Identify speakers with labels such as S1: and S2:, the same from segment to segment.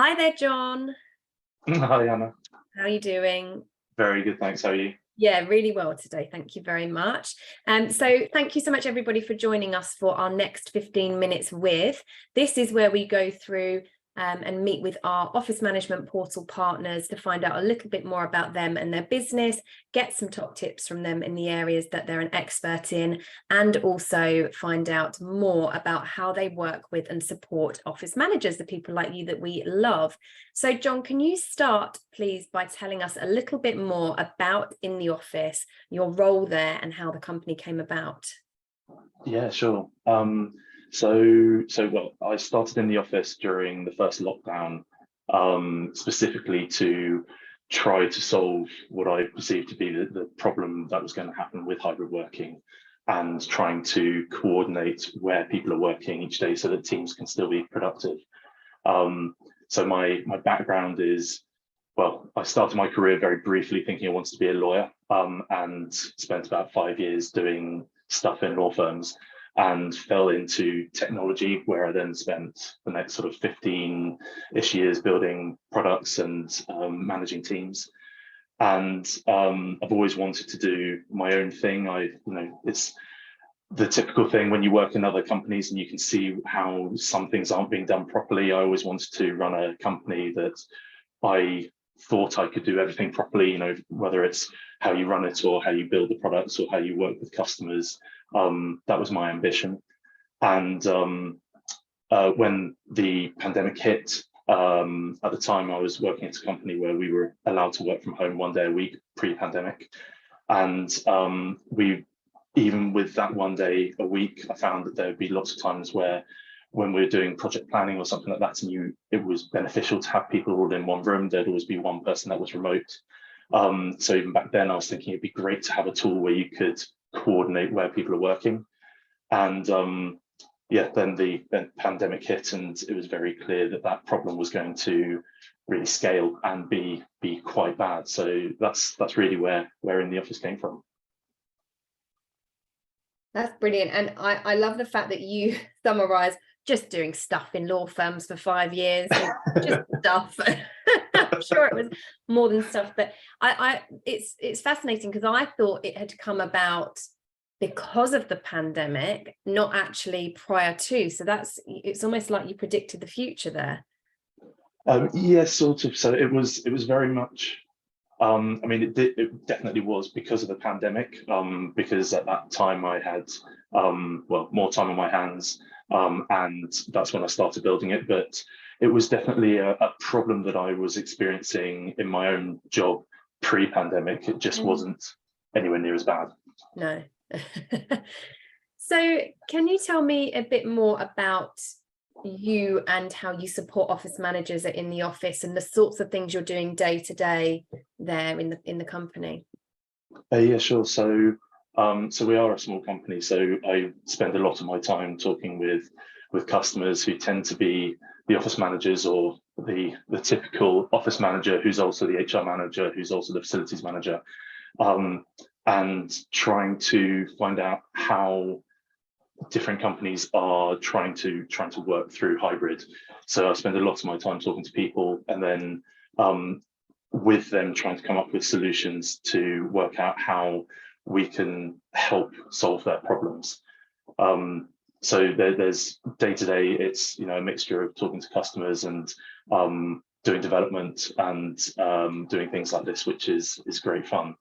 S1: Hi there, John.
S2: Hi, Anna.
S1: How are you doing?
S2: Very good, thanks. How are you?
S1: Yeah, really well today. Thank you very much. So thank you so much, everybody, for joining us for our next 15 minutes with. This is where we go through and meet with our office management portal partners to find out a little bit more about them and their business, get some top tips from them in the areas that they're an expert in, and also find out more about how they work with and support office managers, the people like you that we love. So, John, can you start, please, by telling us a little bit more about In the Office, your role there, and how the company came about?
S2: Yeah, sure. Well, I started in the office during the first lockdown, specifically to try to solve what I perceived to be the problem that was going to happen with hybrid working, and trying to coordinate where people are working each day so that teams can still be productive. So my background is, well, I started my career very briefly thinking I wanted to be a lawyer, and spent about 5 years doing stuff in law firms, and fell into technology, where I then spent the next sort of 15-ish years building products and managing teams. And I've always wanted to do my own thing. It's the typical thing when you work in other companies and you can see how some things aren't being done properly. I always wanted to run a company that I thought I could do everything properly, whether it's how you run it or how you build the products or how you work with customers. That was my ambition. And when the pandemic hit, at the time I was working at a company where we were allowed to work from home 1 day a week pre-pandemic. And even with that 1 day a week, I found that there would be lots of times where, when we were doing project planning or something like that, and it was beneficial to have people all in one room, there'd always be one person that was remote. So even back then I was thinking it'd be great to have a tool where you could coordinate where people are working. And then the pandemic hit, and it was very clear that that problem was going to really scale and be quite bad. So that's really where In the Office came from.
S1: That's brilliant. And I love the fact that you summarize just doing stuff in law firms for 5 years, just stuff. I'm sure it was more than stuff, but it's fascinating, because I thought it had come about because of the pandemic, not actually prior to. So it's almost like you predicted the future there.
S2: Yes, sort of. So it was very much. It definitely was because of the pandemic, because at that time I had more time on my hands, and that's when I started building it. But it was definitely a problem that I was experiencing in my own job pre-pandemic. It just wasn't anywhere near as bad.
S1: No. So can you tell me a bit more about you and how you support office managers In the Office, and the sorts of things you're doing day to day there in the company?
S2: Yeah, sure. So we are a small company, so I spend a lot of my time talking with customers who tend to be the office managers, or the typical office manager who's also the HR manager, who's also the facilities manager, and trying to find out how different companies are trying to work through hybrid. So I spend a lot of my time talking to people, and then with them trying to come up with solutions to work out how we can help solve their problems. So there's day to day, it's a mixture of talking to customers and doing development and doing things like this, which is great fun.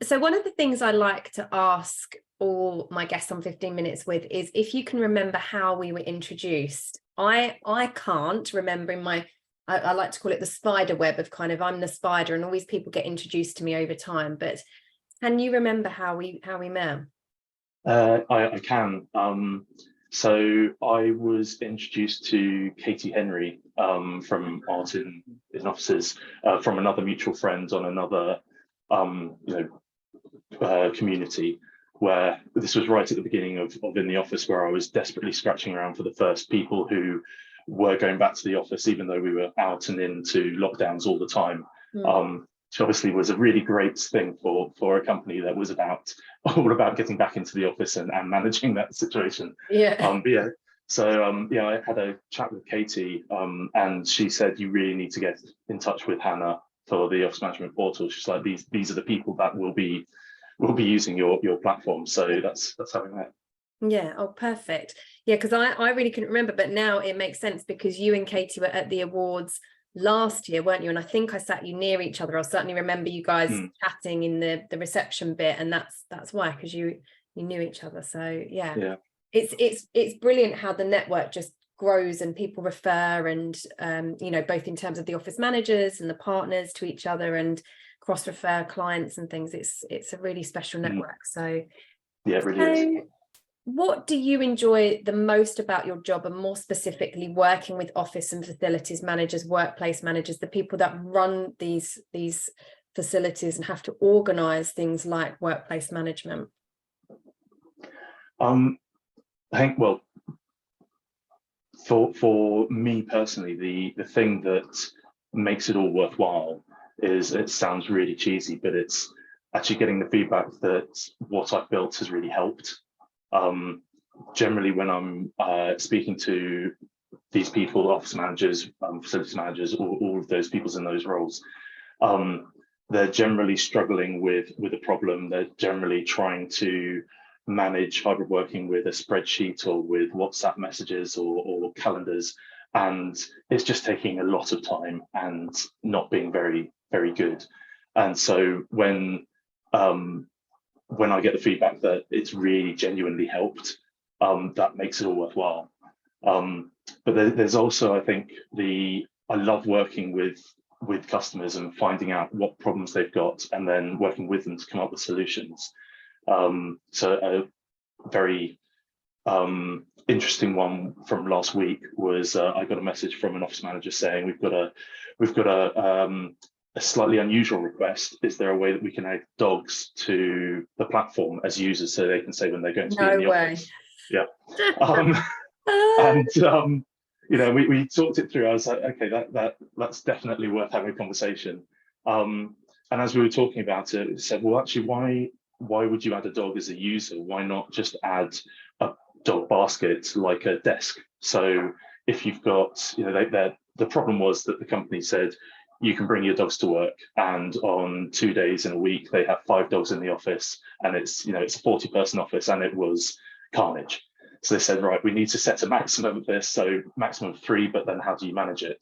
S1: So one of the things I like to ask all my guests on 15 Minutes with is if you can remember how we were introduced. I can't remember. I like to call it the spider web of kind of, I'm the spider and all these people get introduced to me over time. But can you remember how we met?
S2: I can. So I was introduced to Katie Henry from Art in Offices, from another mutual friend on another community, where this was right at the beginning of In the Office, where I was desperately scratching around for the first people who were going back to the office, even though we were out and into lockdowns all the time. Which obviously was a really great thing for a company that was all about getting back into the office and managing that situation.
S1: Yeah.
S2: So yeah, I had a chat with Katie, and she said you really need to get in touch with Hannah for the office management portal. She's like, these are the people that will be using your platform. So that's how we met.
S1: Yeah, oh, perfect. Yeah, because I really couldn't remember, but now it makes sense because you and Katie were at the awards last year, weren't you? And I think I sat you near each other. I certainly remember you guys chatting in the reception bit, and that's why, because you knew each other. So yeah. It's brilliant how the network just grows and people refer, and you know, both in terms of the office managers and the partners to each other, and cross refer clients and things. It's a really special network. So
S2: yeah, it really is.
S1: What do you enjoy the most about your job, and more specifically working with office and facilities managers, workplace managers, the people that run these facilities and have to organize things like workplace management?
S2: I think, well, for me personally, the thing that makes it all worthwhile is, it sounds really cheesy, but it's actually getting the feedback that what I've built has really helped. Generally, when I'm speaking to these people, office managers, facilities managers, all of those people in those roles, they're generally struggling with a problem. They're generally trying to manage hybrid working with a spreadsheet or with WhatsApp messages or calendars, and it's just taking a lot of time and not being very, very good. And so when I get the feedback that it's really genuinely helped, that makes it all worthwhile. But there's also, I think, I love working with customers and finding out what problems they've got, and then working with them to come up with solutions. So a very interesting one from last week was, I got a message from an office manager saying, we've got a slightly unusual request. Is there a way that we can add dogs to the platform as users, so they can say when they're going to be in the office? Yeah. And you know, we talked it through. I was like, okay, that's definitely worth having a conversation. And as we were talking about it, we said, well, actually, why would you add a dog as a user? Why not just add a dog basket, like a desk? So if you've got, you know, the problem was that the company said, you can bring your dogs to work, and on 2 days in a week they have 5 dogs in the office, and it's, you know, it's a 40-person office, and it was carnage. So they said, right, we need to set a maximum of this, so maximum of 3, but then how do you manage it?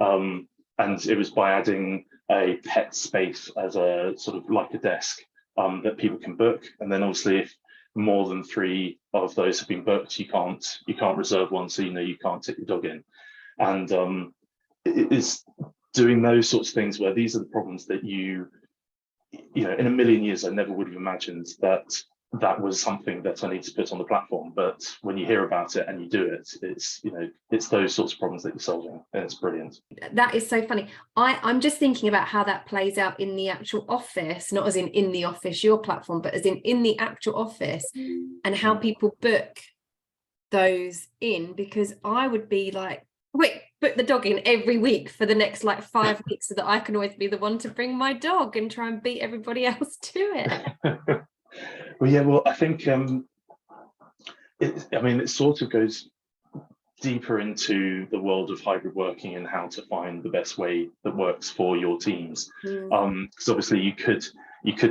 S2: And it was by adding a pet space as a sort of like a desk that people can book, and then obviously if more than 3 of those have been booked, you can't reserve one, so you know you can't take your dog in. And it is doing those sorts of things where these are the problems that you know, in a million years I never would have imagined that was something that I need to put on the platform. But when you hear about it and you do it, it's, you know, it's those sorts of problems that you're solving, and it's brilliant.
S1: That is so funny. I'm just thinking about how that plays out in the actual office, not as in the office, your platform, but as in the actual office, and how people book those in, because I would be like, wait, put the dog in every week for the next like 5 weeks, so that I can always be the one to bring my dog and try and beat everybody else to it.
S2: Well, yeah, well, I think I mean, it sort of goes deeper into the world of hybrid working and how to find the best way that works for your teams. Because obviously you could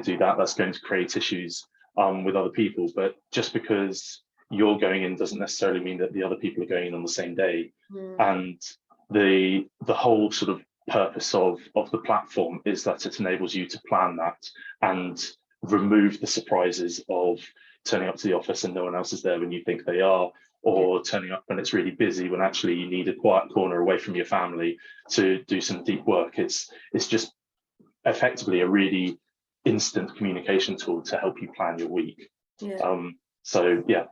S2: do that. That's going to create issues with other people, but just because you're going in doesn't necessarily mean that the other people are going in on the same day. And the whole sort of purpose of the platform is that it enables you to plan that and remove the surprises of turning up to the office and no one else is there when you think they are, or turning up when it's really busy when actually you need a quiet corner away from your family to do some deep work. It's just effectively a really instant communication tool to help you plan your week. So yeah,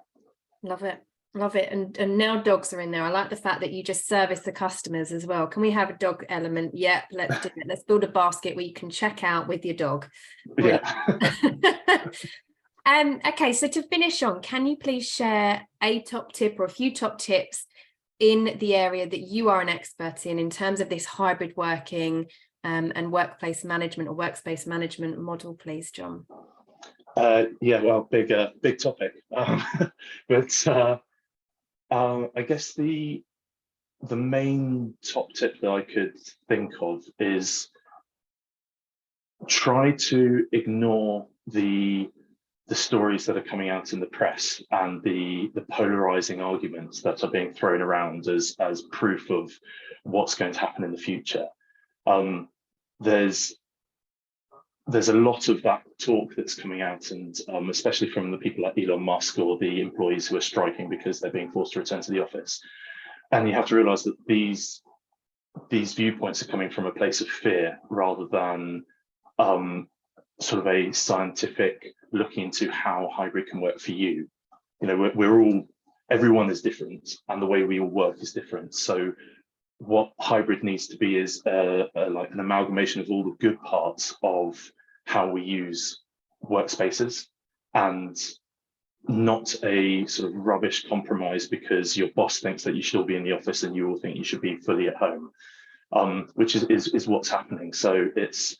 S2: love it. And now dogs are in there. I like the fact that you just service the customers as well. Can we have a dog element? Yep, let's do it. Let's build a basket where you can check out with your dog. Yeah.
S1: Okay, so to finish on, can you please share a top tip or a few top tips in the area that you are an expert in terms of this hybrid working and workplace management or workspace management model, please, Jon?
S2: Yeah, well, big topic, but I guess the main top tip that I could think of is try to ignore the stories that are coming out in the press and the polarizing arguments that are being thrown around as proof of what's going to happen in the future. There's a lot of that talk that's coming out, and especially from the people like Elon Musk or the employees who are striking because they're being forced to return to the office. And you have to realize that these viewpoints are coming from a place of fear rather than sort of a scientific looking into how hybrid can work for you. You know, everyone is different, and the way we all work is different. So what hybrid needs to be is like an amalgamation of all the good parts of how we use workspaces, and not a sort of rubbish compromise because your boss thinks that you should all be in the office and you all think you should be fully at home, which is what's happening. So it's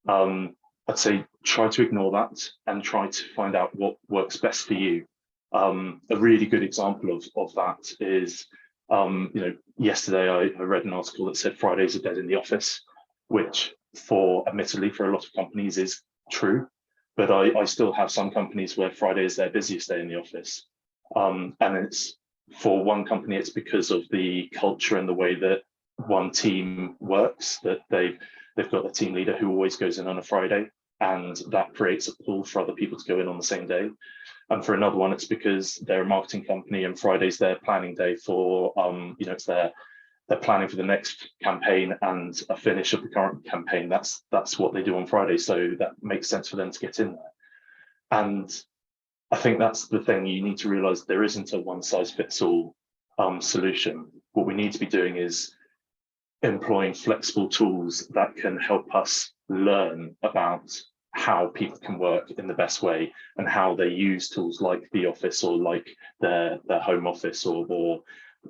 S2: I'd say try to ignore that and try to find out what works best for you. A really good example of that is, you know, yesterday I read an article that said Fridays are dead in the office, which admittedly for a lot of companies is true, but I still have some companies where Friday is their busiest day in the office. And it's, for one company, it's because of the culture and the way that one team works, that they've got a team leader who always goes in on a Friday, and that creates a pull for other people to go in on the same day. And for another one, it's because they're a marketing company and Friday's their planning day for, you know, it's they're planning for the next campaign and a finish of the current campaign. That's what they do on Friday. So that makes sense for them to get in there. And I think that's the thing. You need to realize there isn't a one size fits all solution. What we need to be doing is employing flexible tools that can help us learn about how people can work in the best way and how they use tools like the office or like their home office or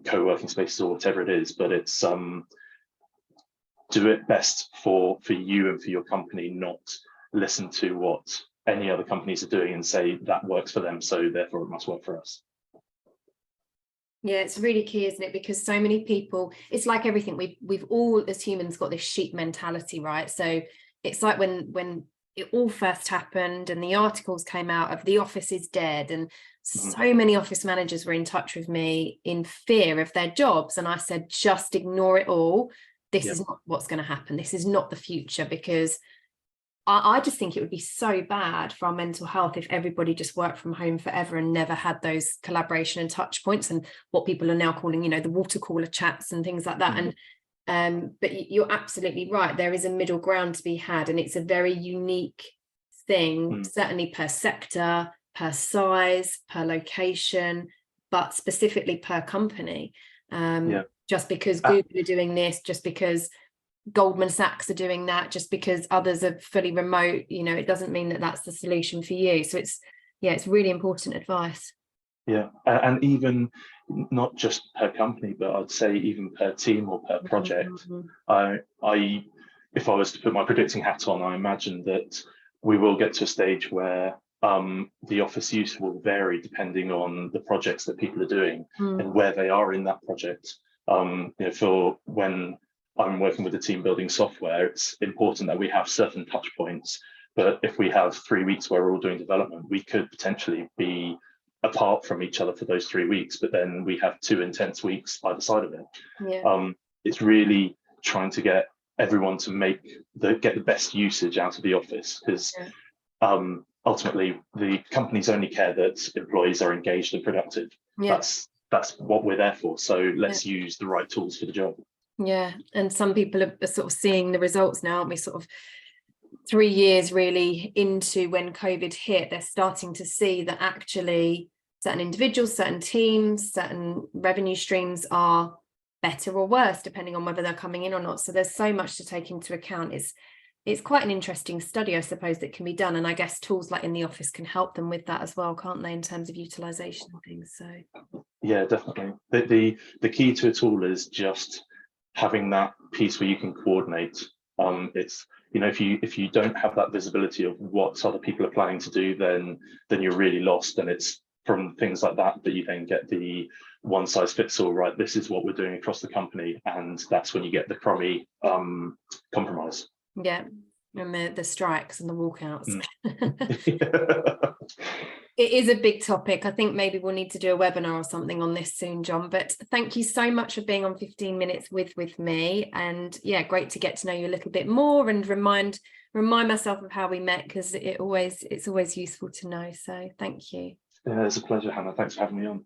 S2: co-working spaces or whatever it is. But it's do it best for you and for your company, not listen to what any other companies are doing and say that works for them, so therefore it must work for us.
S1: Yeah, it's really key, isn't it? Because so many people, it's like everything, we've all as humans got this sheep mentality, right? So it's like when it all first happened and the articles came out of the office is dead, and so many office managers were in touch with me in fear of their jobs, and I said, just ignore it all. This is not what's going to happen. This is not the future, because I just think it would be so bad for our mental health if everybody just worked from home forever and never had those collaboration and touch points and what people are now calling, you know, the water cooler chats and things like that. And but you're absolutely right. There is a middle ground to be had, and it's a very unique thing, certainly per sector, per size, per location, but specifically per company. Just because Google are doing this, just because Goldman Sachs are doing that, just because others are fully remote, you know, it doesn't mean that that's the solution for you. So it's really important advice.
S2: Yeah, and even not just per company, but I'd say even per team or per project. If I was to put my predicting hat on, I imagine that we will get to a stage where the office use will vary depending on the projects that people are doing and where they are in that project. You know, for when I'm working with a team building software, it's important that we have certain touch points. But if we have 3 weeks where we're all doing development, we could potentially be apart from each other for those 3 weeks, but then we have 2 intense weeks either side of it. It's really trying to get everyone to get the best usage out of the office, because ultimately the companies only care that employees are engaged and productive. That's what we're there for. So let's use the right tools for the job.
S1: Yeah, and some people are sort of seeing the results now, aren't we? Sort of 3 years really into when COVID hit, they're starting to see that actually certain individuals, certain teams, certain revenue streams are better or worse depending on whether they're coming in or not. So there's so much to take into account. It's quite an interesting study, I suppose, that can be done, and I guess tools like intheOffice can help them with that as well, can't they, in terms of utilization and things? So
S2: yeah, definitely. The key to a tool is just having that piece where you can coordinate. It's, you know, if you don't have that visibility of what other people are planning to do, then you're really lost, and it's from things like that you then get the one size fits all, right? This is what we're doing across the company, and that's when you get the crummy compromise.
S1: Yeah, and the strikes and the walkouts.
S2: It
S1: is a big topic. I think maybe we'll need to do a webinar or something on this soon, Jon, but thank you so much for being on 15 minutes with me, and yeah, great to get to know you a little bit more and remind myself of how we met, because it's always useful to know. So thank you.
S2: Yeah, it's a pleasure, Hannah. Thanks for having me on.